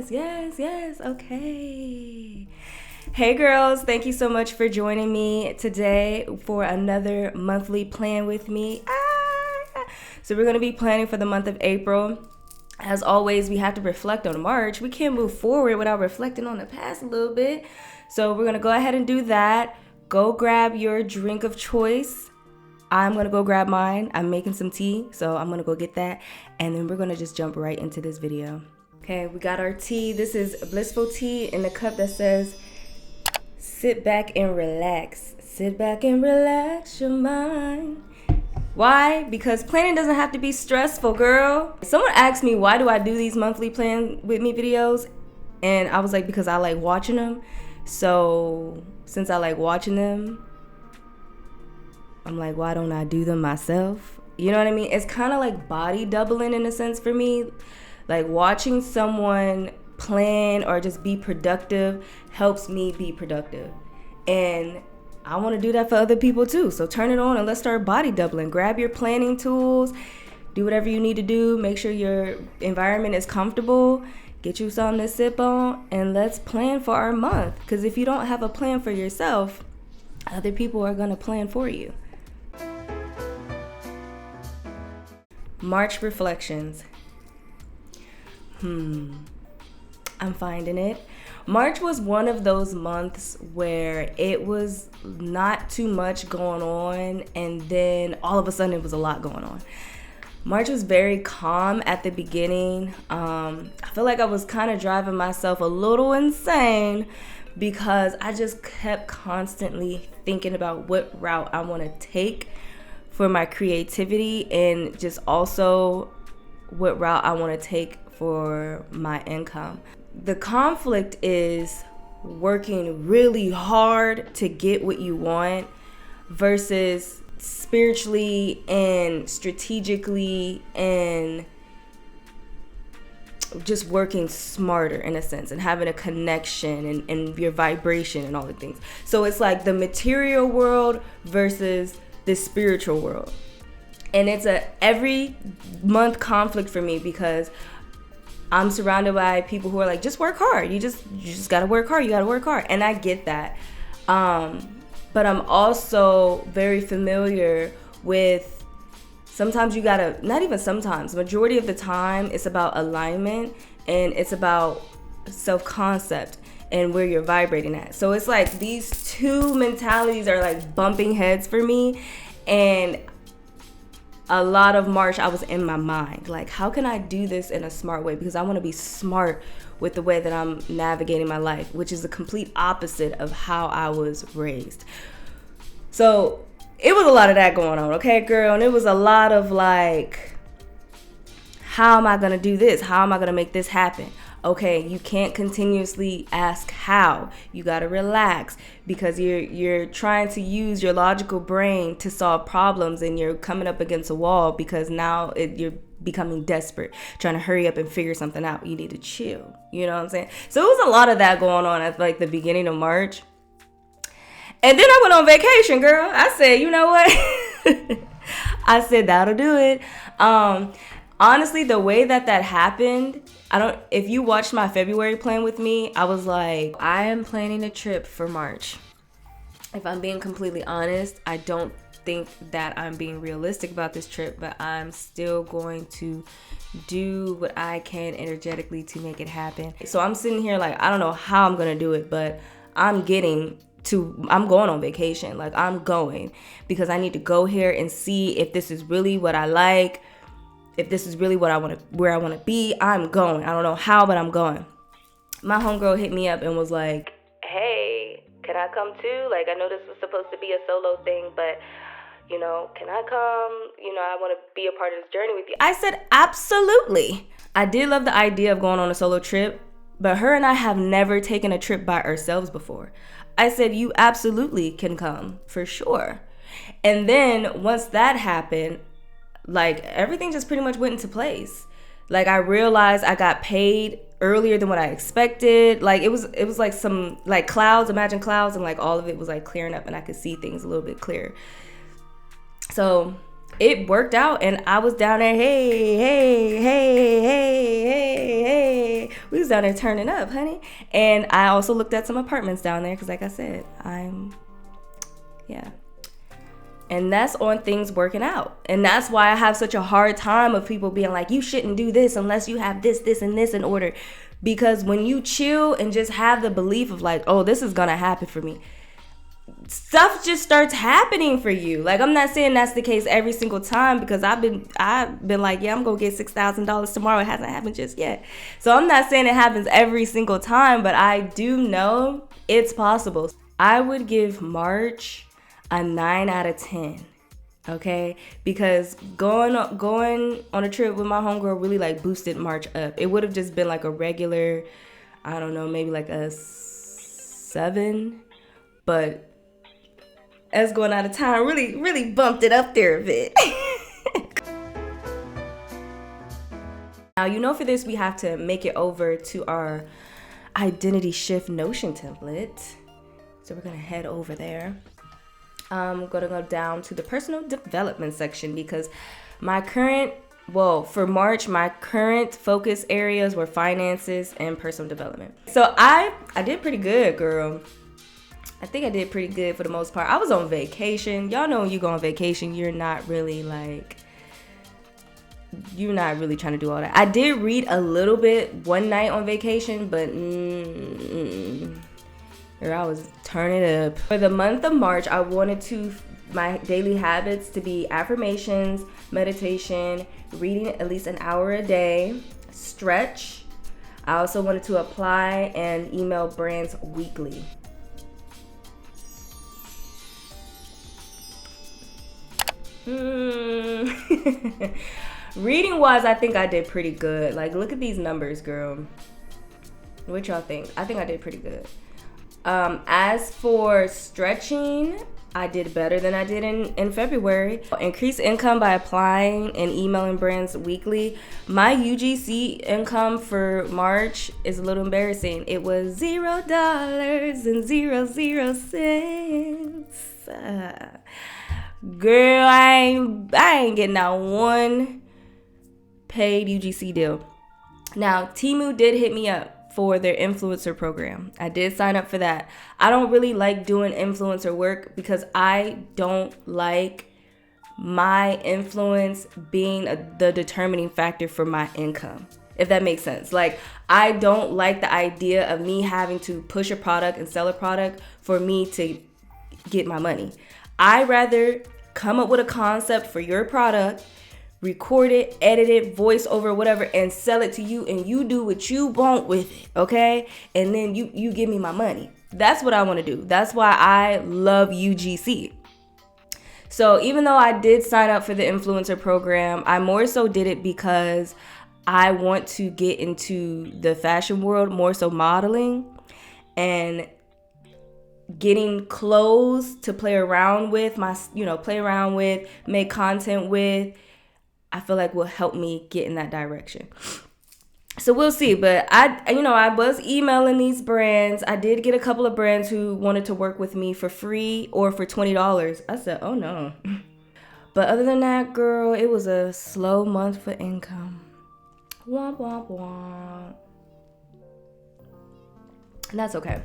Yes. Okay. Hey girls, thank you so much for joining me today for another monthly plan with me. So we're going to be planning for the month of April. As always, we have to reflect on March. We can't move forward without reflecting on the past a little bit. So we're going to go ahead and do that. Go grab your drink of choice. I'm going to go grab mine. I'm making some tea, so I'm going to go get that. And then we're going to just jump right into this video. Okay, we got our tea. This is Blissful tea in the cup that says, sit back and relax. Sit back and relax your mind. Why? Because planning doesn't have to be stressful, girl. Someone asked me, why do I do these monthly plan with me videos? And I was like, because I like watching them. So since I like watching them, I'm like, why don't I do them myself? You know what I mean? It's kind of like body doubling in a sense for me. Like watching someone plan or just be productive helps me be productive. And I want to do that for other people too. So turn it on and let's start body doubling. Grab your planning tools. Do whatever you need to do. Make sure your environment is comfortable. Get you something to sip on. And let's plan for our month. Because if you don't have a plan for yourself, other people are going to plan for you. March reflections. I'm finding it. March was one of those months where it was not too much going on, and then all of a sudden it was a lot going on. March was very calm at the beginning. I feel like I was kind of driving myself a little insane because I just kept constantly thinking about what route I want to take for my creativity and just also what route I want to take for my income. The conflict is working really hard to get what you want versus spiritually and strategically and just working smarter in a sense and having a connection and your vibration and all the things. So it's like the material world versus the spiritual world. And it's a every month conflict for me because I'm surrounded by people who are like, just work hard. You just gotta work hard. You gotta work hard. And I get that. But I'm also very familiar with sometimes you gotta, not even sometimes, majority of the time it's about alignment and it's about self-concept and where you're vibrating at. So it's like these two mentalities are like bumping heads for me. And a lot of March, I was in my mind, like, how can I do this in a smart way? Because I want to be smart with the way that I'm navigating my life, which is the complete opposite of how I was raised. So it was a lot of that going on, okay, girl? And it was a lot of like, how am I going to do this? How am I going to make this happen? Okay, you can't continuously ask how. You got to relax because you're trying to use your logical brain to solve problems and you're coming up against a wall because now you're becoming desperate, trying to hurry up and figure something out. You need to chill. You know what I'm saying? So it was a lot of that going on at like the beginning of March. And then I went on vacation, girl. I said, you know what? I said, that'll do it. Honestly, the way that happened, if you watched my February plan with me, I was like, I am planning a trip for March. If I'm being completely honest, I don't think that I'm being realistic about this trip, but I'm still going to do what I can energetically to make it happen. So I'm sitting here like, I don't know how I'm going to do it, but I'm going on vacation. Like I'm going because I need to go here and see if this is really what I like. If this is really what I want to, where I want to be, I'm going. I don't know how, but I'm going. My homegirl hit me up and was like, hey, can I come too? Like, I know this was supposed to be a solo thing, but, can I come? I want to be a part of this journey with you. I said, absolutely. I did love the idea of going on a solo trip, but her and I have never taken a trip by ourselves before. I said, you absolutely can come, for sure. And then once that happened, like everything just pretty much went into place. Like I realized I got paid earlier than what I expected. Like it was like some like clouds, imagine clouds, and like all of it was like clearing up and I could see things a little bit clearer. So it worked out and I was down there, hey, We was down there turning up, honey. And I also looked at some apartments down there because, like I said, yeah. And that's on things working out. And that's why I have such a hard time of people being like, you shouldn't do this unless you have this, this, and this in order. Because when you chill and just have the belief of like, oh, this is going to happen for me, stuff just starts happening for you. Like, I'm not saying that's the case every single time, because I've been like, yeah, I'm gonna get $6,000 tomorrow. It hasn't happened just yet. So I'm not saying it happens every single time, but I do know it's possible. I would give March a 9 out of 10. Okay, because going on a trip with my homegirl really like boosted March up. It would have just been like a regular, I don't know, maybe like a 7, but as going out of town really bumped it up there a bit. Now, you know, for this we have to make it over to our identity shift Notion template. So we're gonna head over there. I'm gonna go down to the personal development section, because for March, my current focus areas were finances and personal development. So I did pretty good, girl. I think I did pretty good for the most part. I was on vacation. Y'all know when you go on vacation, you're not really trying to do all that. I did read a little bit one night on vacation, but I was turning it up. For the month of March, I wanted my daily habits to be affirmations, meditation, reading at least an hour a day, stretch. I also wanted to apply and email brands weekly. Reading wise, I think I did pretty good. Like, look at these numbers, girl. What y'all think? I think I did pretty good. As for stretching, I did better than I did in February. Increase income by applying and emailing brands weekly. My UGC income for March is a little embarrassing. It was $0.00. Girl, I ain't getting out one paid UGC deal. Now, Temu did hit me up for their influencer program. I did sign up for that. I don't really like doing influencer work because I don't like my influence being the determining factor for my income, if that makes sense. Like, I don't like the idea of me having to push a product and sell a product for me to get my money. I rather come up with a concept for your product, record it, edit it, voice over, whatever, and sell it to you, and you do what you want with it, okay? And then you give me my money. That's what I want to do. That's why I love UGC. So even though I did sign up for the influencer program, I more so did it because I want to get into the fashion world, more so modeling, and getting clothes to play around with, make content with, I feel like will help me get in that direction. So we'll see. But I was emailing these brands. I did get a couple of brands who wanted to work with me for free or for $20. I said, oh no. But other than that, girl, it was a slow month for income. Womp, womp, womp. And that's okay.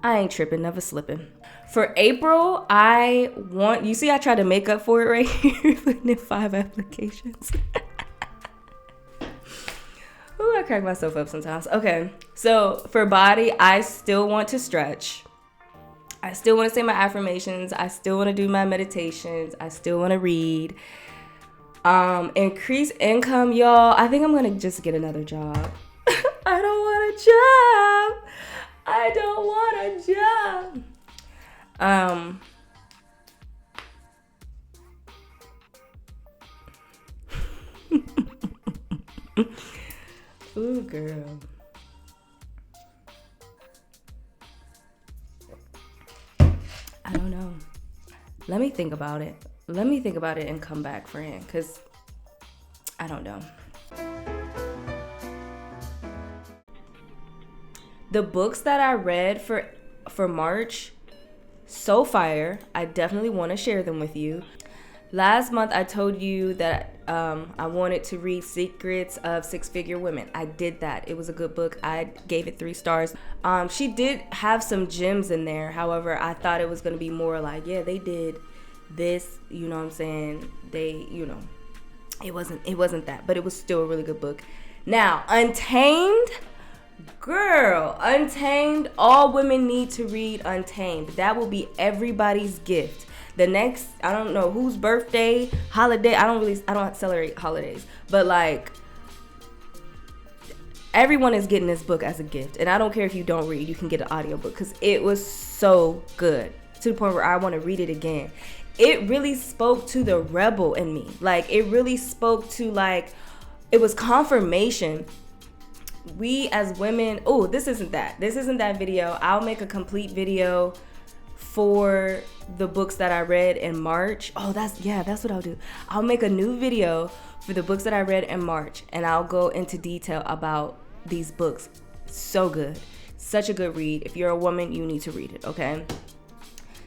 I ain't tripping, never slipping. For April, I tried to make up for it right here, putting in 5 applications. Ooh, I crack myself up sometimes. Okay, so for body, I still want to stretch. I still want to say my affirmations. I still want to do my meditations. I still want to read. Increase income, y'all. I think I'm going to just get another job. I don't want a job. I don't want a job. Ooh, girl. I don't know. Let me think about it. And come back, friend, because I don't know. The books that I read for March, so fire. I definitely want to share them with you. Last month, I told you that I wanted to read Secrets of Six-Figure Women. I did that. It was a good book. I gave it 3 stars. She did have some gems in there. However, I thought it was going to be more like, yeah, they did this, you know what I'm saying? They, you know, it wasn't that, but it was still a really good book. Now, Untamed, girl, Untamed, all women need to read Untamed. That will be everybody's gift. The next, I don't know whose birthday, holiday, I don't celebrate holidays, but like, everyone is getting this book as a gift. And I don't care if you don't read, you can get an audiobook, because it was so good to the point where I want to read it again. It really spoke to the rebel in me. Like, it really spoke to, like, it was confirmation. We as women, oh, this isn't that video. I'll make a complete video for the books that I read in March. Oh, that's what I'll do. I'll make a new video for the books that I read in March, and I'll go into detail about these books. So good. Such a good read. If you're a woman, you need to read it, okay?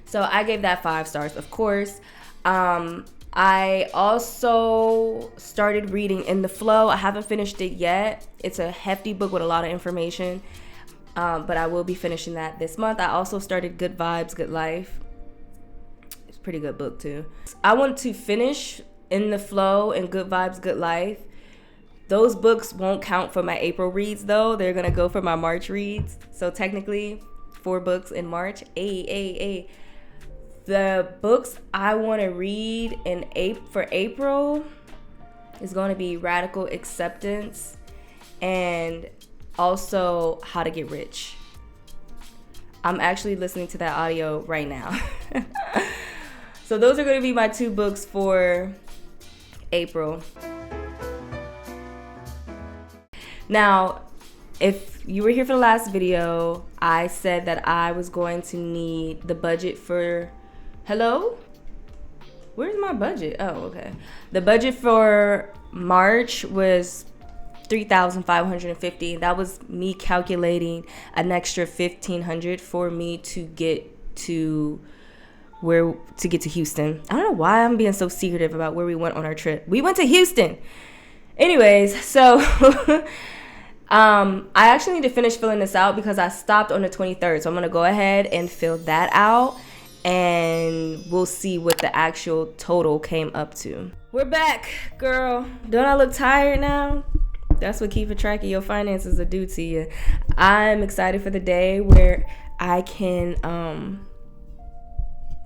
So I gave that 5 stars, of course. I also started reading In the Flow. I haven't finished it yet. It's a hefty book with a lot of information. But I will be finishing that this month. I also started Good Vibes, Good Life. It's a pretty good book too. I want to finish In the Flow and Good Vibes, Good Life. Those books won't count for my April reads though. They're going to go for my March reads. So technically 4 books in March. The books I want to read for April is going to be Radical Acceptance and also How to Get Rich. I'm actually listening to that audio right now. So those are going to be my 2 books for April. Now, if you were here for the last video, I said that I was going to need the budget for... Hello? Where's my budget? Oh, okay. The budget for March was $3,550. That was me calculating an extra $1,500 for me to get to Houston. I don't know why I'm being so secretive about where we went on our trip. We went to Houston. Anyways, so I actually need to finish filling this out because I stopped on the 23rd. So I'm going to go ahead and fill that out, and we'll see what the actual total came up to. We're back, girl. Don't I look tired now? That's what keeping track of your finances will do to you. I'm excited for the day where I can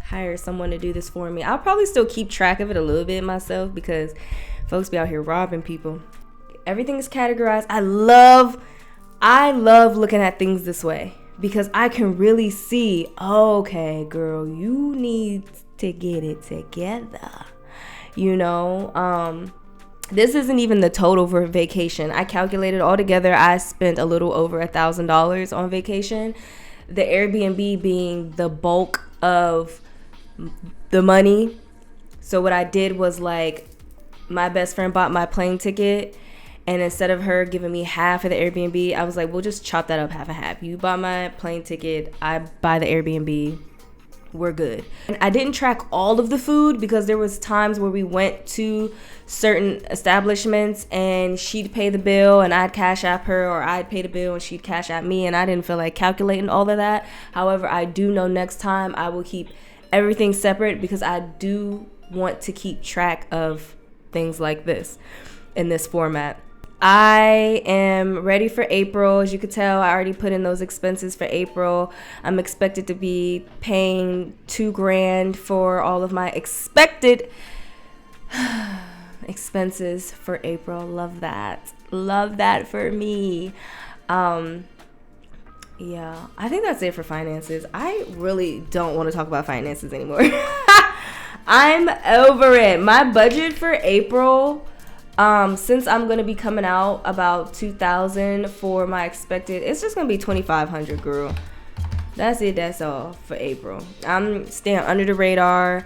hire someone to do this for me. I'll probably still keep track of it a little bit myself because folks be out here robbing people. Everything is categorized. I love looking at things this way because I can really see, okay, girl, you need to get it together. You know, this isn't even the total for vacation. I calculated all together. I spent a little over $1,000 on vacation. The Airbnb being the bulk of the money. So what I did was, like, my best friend bought my plane ticket, and instead of her giving me half of the Airbnb, I was like, we'll just chop that up half and half. You buy my plane ticket, I buy the Airbnb. We're good. And I didn't track all of the food because there was times where we went to certain establishments and she'd pay the bill and I'd cash app her, or I'd pay the bill and she'd cash app me, and I didn't feel like calculating all of that. However, I do know next time I will keep everything separate because I do want to keep track of things like this in this format. I am ready for April. As you could tell, I already put in those expenses for April. I'm expected to be paying $2,000 for all of my expected expenses for April. Love that. Love that for me. Yeah, I think that's it for finances. I really don't want to talk about finances anymore. I'm over it. My budget for April, since I'm going to be coming out about $2,000 for my expected, it's just going to be $2,500, girl. That's it. That's all for April. I'm staying under the radar.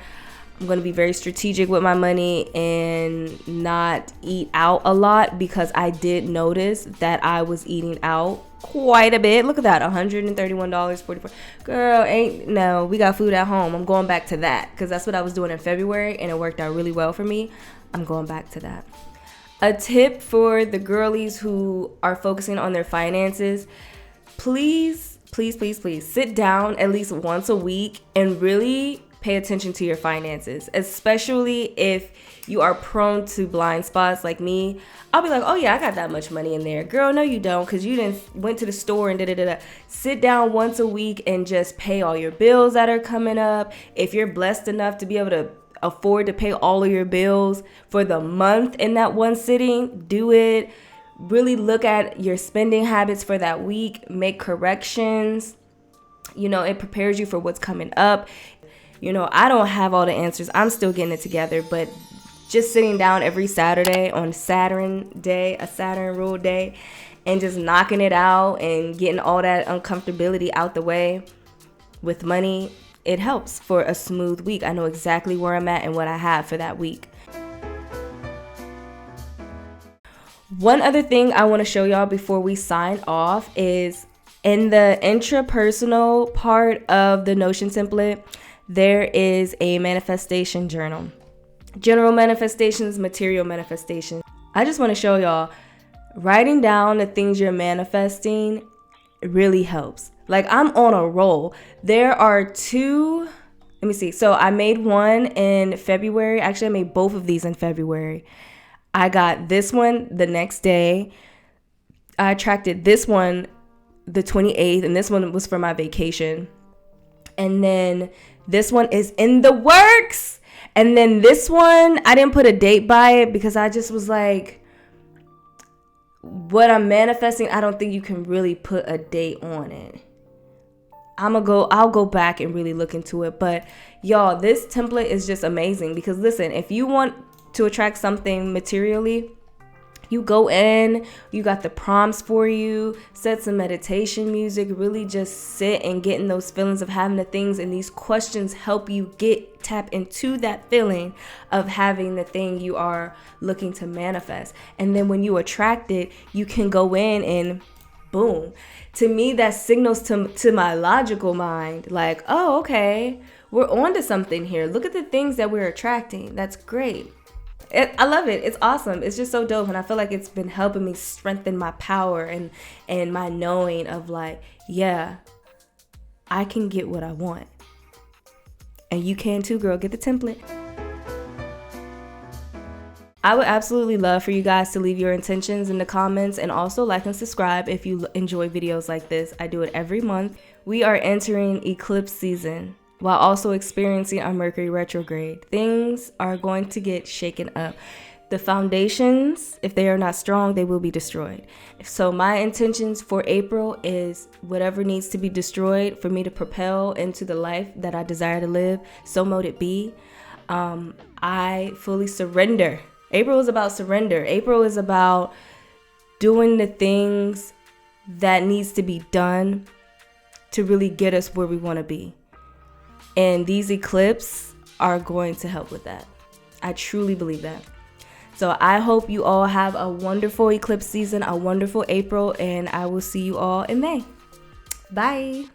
I'm going to be very strategic with my money and not eat out a lot because I did notice that I was eating out quite a bit. Look at that, $131.44. Girl, we got food at home. I'm going back to that because that's what I was doing in February and it worked out really well for me. I'm going back to that. A tip for the girlies who are focusing on their finances: please sit down at least once a week and really pay attention to your finances, especially if you are prone to blind spots like me. I'll be like, oh yeah, I got that much money in there. Girl, no you don't, because you didn't went to the store and da-da-da-da. Sit down once a week and just pay all your bills that are coming up. If you're blessed enough to be able to afford to pay all of your bills for the month in that one sitting, do it. Really look at your spending habits for that week, make corrections. It prepares you for what's coming up. I don't have all the answers. I'm still getting it together, but just sitting down every Saturday on Saturn day, a Saturn rule day, and just knocking it out and getting all that uncomfortability out the way with money, it helps for a smooth week. I know exactly where I'm at and what I have for that week. One other thing I want to show y'all before we sign off is in the intrapersonal part of the Notion template, there is a manifestation journal. General manifestations, material manifestation. I just want to show y'all, writing down the things you're manifesting really helps. Like, I'm on a roll. There are two, let me see. So I made one in February. Actually, I made both of these in February. I got this one the next day. I attracted this one the 28th, and this one was for my vacation. And then this one is in the works. And then this one, I didn't put a date by it because I just was like, what I'm manifesting, I don't think you can really put a date on it. I'll go back and really look into it. But y'all, this template is just amazing because listen, if you want to attract something materially, you go in, you got the prompts for you, set some meditation music, really just sit and get in those feelings of having the things, and these questions help you tap into that feeling of having the thing you are looking to manifest. And then when you attract it, you can go in and boom. To me, that signals to my logical mind, like, oh, okay, we're on to something here. Look at the things that we're attracting. That's great. I love it. It's awesome. It's just so dope. And I feel like it's been helping me strengthen my power and my knowing of like, yeah, I can get what I want. And you can too, girl. Get the template. I would absolutely love for you guys to leave your intentions in the comments, and also like and subscribe if you enjoy videos like this. I do it every month. We are entering eclipse season while also experiencing our Mercury retrograde. Things are going to get shaken up. The foundations, if they are not strong, they will be destroyed. So my intentions for April is whatever needs to be destroyed for me to propel into the life that I desire to live, so mote it be. I fully surrender. April is about surrender. April is about doing the things that needs to be done to really get us where we want to be. And these eclipses are going to help with that. I truly believe that. So I hope you all have a wonderful eclipse season, a wonderful April, and I will see you all in May. Bye.